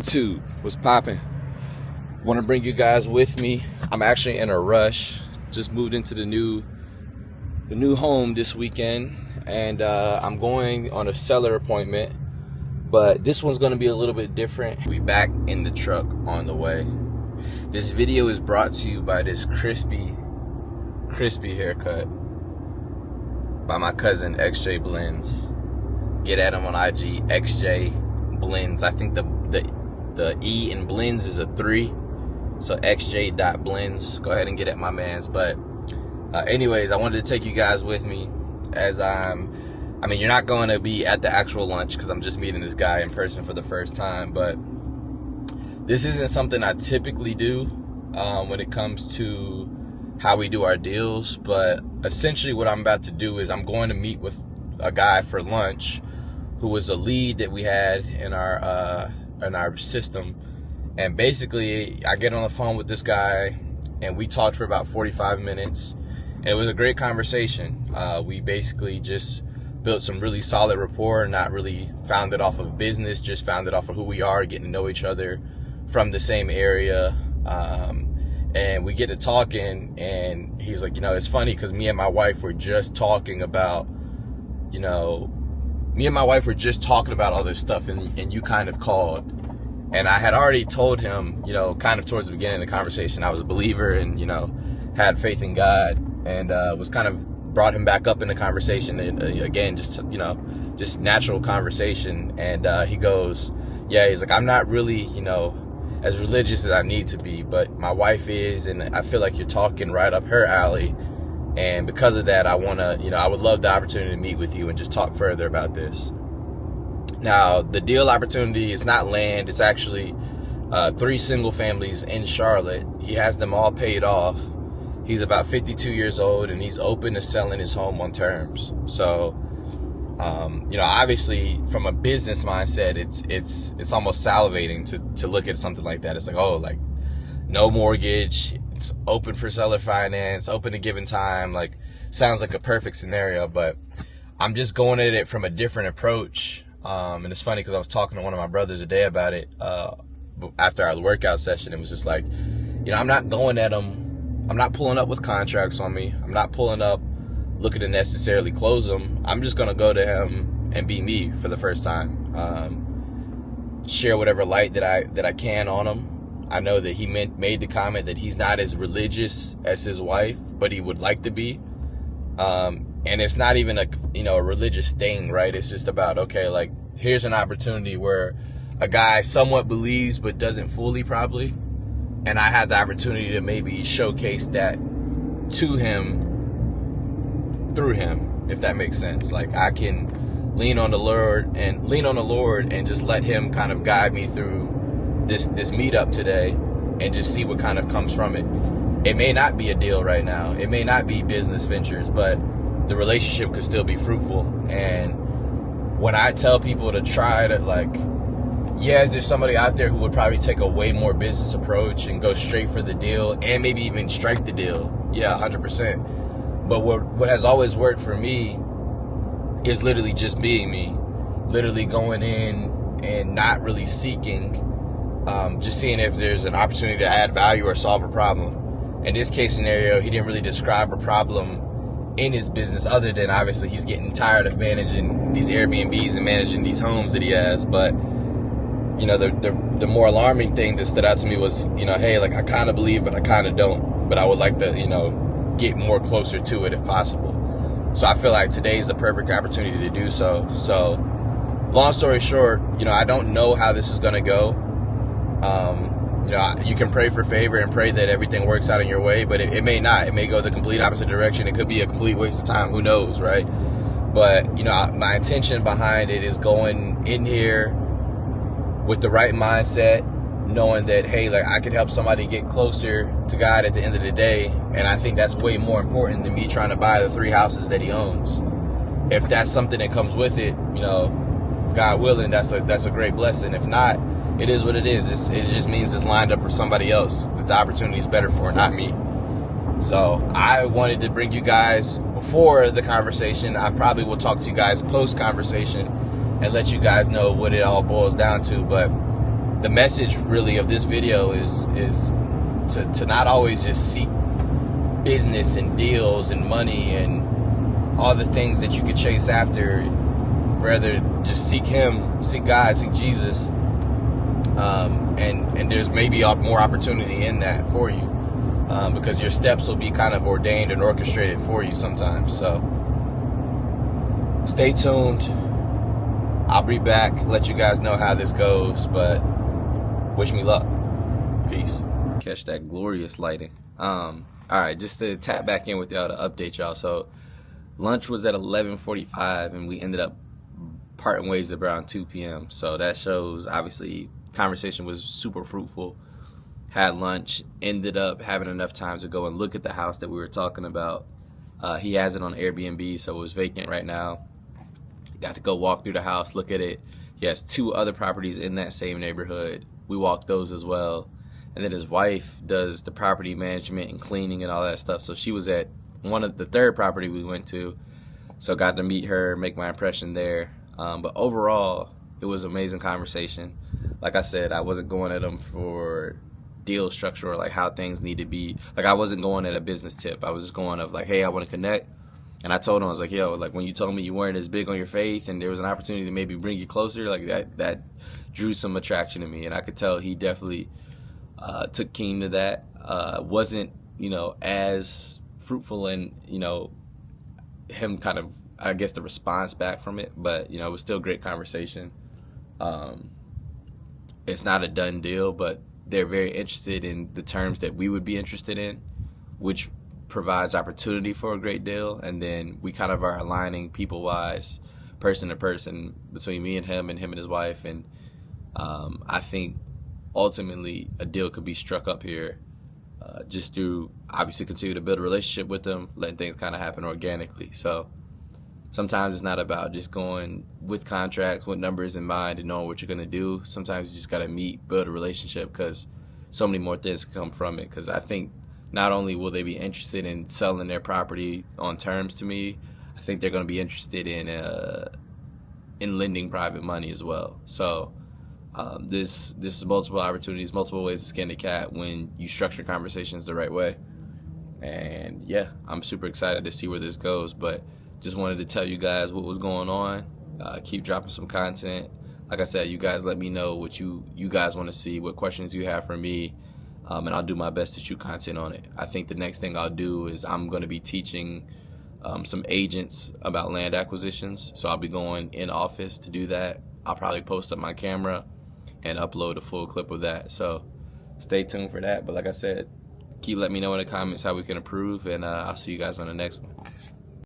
YouTube, what's popping? Want to bring you guys with me. I'm actually in a rush. Just moved into the new home this weekend, and I'm going on a seller appointment. But this one's going to be a little bit different. We back in the truck on the way. This video is brought to you by this crispy haircut by my cousin XJ Blends. Get at him on IG, XJ Blends. I think the E in Blends is a 3, so xj.blends. Go ahead and get at my man's. But anyways, I wanted to take you guys with me as I mean, you're not going to be at the actual lunch because I'm just meeting this guy in person for the first time, but this isn't something I typically do when it comes to how we do our deals. But essentially what I'm about to do is I'm going to meet with a guy for lunch who was a lead that we had in our system. And basically I get on the phone with this guy and we talked for about 45 minutes. And it was a great conversation. We basically just built some really solid rapport, not really founded off of business, just founded off of who we are, getting to know each other from the same area. And we get to talking, and he's like, it's funny because me and my wife were just talking about, all this stuff, and you kind of called. And I had already told him, kind of towards the beginning of the conversation, I was a believer and, had faith in God, and was kind of brought him back up in the conversation. And again, just natural conversation. And he goes, he's like, I'm not really, as religious as I need to be, but my wife is, and I feel like you're talking right up her alley. And because of that, I want to, I would love the opportunity to meet with you and just talk further about this. Now, the deal opportunity is not land. It's actually 3 single families in Charlotte. He has them all paid off. He's about 52 years old, and he's open to selling his home on terms. So, obviously from a business mindset, it's almost salivating to look at something like that. It's like, no mortgage. It's open for seller finance, open to given time. Like, sounds like a perfect scenario, but I'm just going at it from a different approach. And it's funny because I was talking to one of my brothers today about it after our workout session. It was just like, I'm not going at them. I'm not pulling up with contracts on me. I'm not pulling up looking to necessarily close them. I'm just going to go to him and be me for the first time. Share whatever light that I can on him. I know that he made the comment that he's not as religious as his wife, but he would like to be. And it's not even a religious thing, right? It's just about, okay, here's an opportunity where a guy somewhat believes but doesn't fully probably. And I had the opportunity to maybe showcase that to him through him, if that makes sense. Like, I can lean on the Lord and just let him kind of guide me through this meetup today and just see what kind of comes from it. It may not be a deal right now. It may not be business ventures, but the relationship could still be fruitful. And when I tell people to try to is there somebody out there who would probably take a way more business approach and go straight for the deal and maybe even strike the deal? Yeah, 100%. But what has always worked for me is literally just being me, literally going in and not really seeking, just seeing if there's an opportunity to add value or solve a problem. In this case scenario, he didn't really describe a problem in his business other than obviously he's getting tired of managing these Airbnbs and managing these homes that he has. But the more alarming thing that stood out to me was, hey, I kind of believe, but I kind of don't. But I would like to, get more closer to it if possible. So I feel like today is the perfect opportunity to do so. So long story short, I don't know how this is going to go. You can pray for favor and pray that everything works out in your way, but it may not. It may go the complete opposite direction. It could be a complete waste of time. Who knows, right? But, my intention behind it is going in here with the right mindset, knowing that, hey, I can help somebody get closer to God at the end of the day. And I think that's way more important than me trying to buy the 3 houses that he owns. If that's something that comes with it, God willing, that's a great blessing. If not, it is what it is. It just means it's lined up for somebody else that the opportunity is better for, not me. So I wanted to bring you guys before the conversation. I probably will talk to you guys post conversation and let you guys know what it all boils down to. But the message really of this video is to not always just seek business and deals and money and all the things that you could chase after. Rather just seek him, seek God, seek Jesus, and there's maybe more opportunity in that for you, because your steps will be kind of ordained and orchestrated for you sometimes. So stay tuned. I'll be back, let you guys know how this goes, but wish me luck. Peace. Catch that glorious lighting. All right, just to tap back in with y'all to update y'all. So lunch was at 11:45 and we ended up parting ways at around 2 p.m. So that shows, obviously, conversation was super fruitful. Had lunch, ended up having enough time to go and look at the house that we were talking about. He has it on Airbnb, so it was vacant right now. Got to go walk through the house, look at it. He has 2 other properties in that same neighborhood. We walked those as well. And then his wife does the property management and cleaning and all that stuff. So she was at the third property we went to. So got to meet her, make my impression there. But overall, it was an amazing conversation. Like I said, I wasn't going at him for deal structure or like how things need to be. Like, I wasn't going at a business tip. I was just going of like, hey, I want to connect. And I told him, I was like, yo, like when you told me you weren't as big on your faith and there was an opportunity to maybe bring you closer, like that drew some attraction to me. And I could tell he definitely took keen to that. Wasn't, as fruitful in, him kind of, I guess, the response back from it, but it was still a great conversation. It's not a done deal, but they're very interested in the terms that we would be interested in, which provides opportunity for a great deal. And then we kind of are aligning people-wise, person to person, between me and him and his wife. And I think ultimately a deal could be struck up here, just through obviously continue to build a relationship with them, letting things kind of happen organically. So sometimes it's not about just going with contracts, with numbers in mind and knowing what you're going to do. Sometimes you just got to meet, build a relationship, because so many more things come from it. Because I think not only will they be interested in selling their property on terms to me, I think they're going to be interested in lending private money as well. So this is multiple opportunities, multiple ways to skin the cat when you structure conversations the right way. And yeah, I'm super excited to see where this goes, but just wanted to tell you guys what was going on. Keep dropping some content. Like I said, you guys let me know what you guys want to see, what questions you have for me, and I'll do my best to shoot content on it. I think the next thing I'll do is I'm going to be teaching some agents about land acquisitions. So I'll be going in office to do that. I'll probably post up my camera and upload a full clip of that. So stay tuned for that. But like I said, keep letting me know in the comments how we can improve, and I'll see you guys on the next one.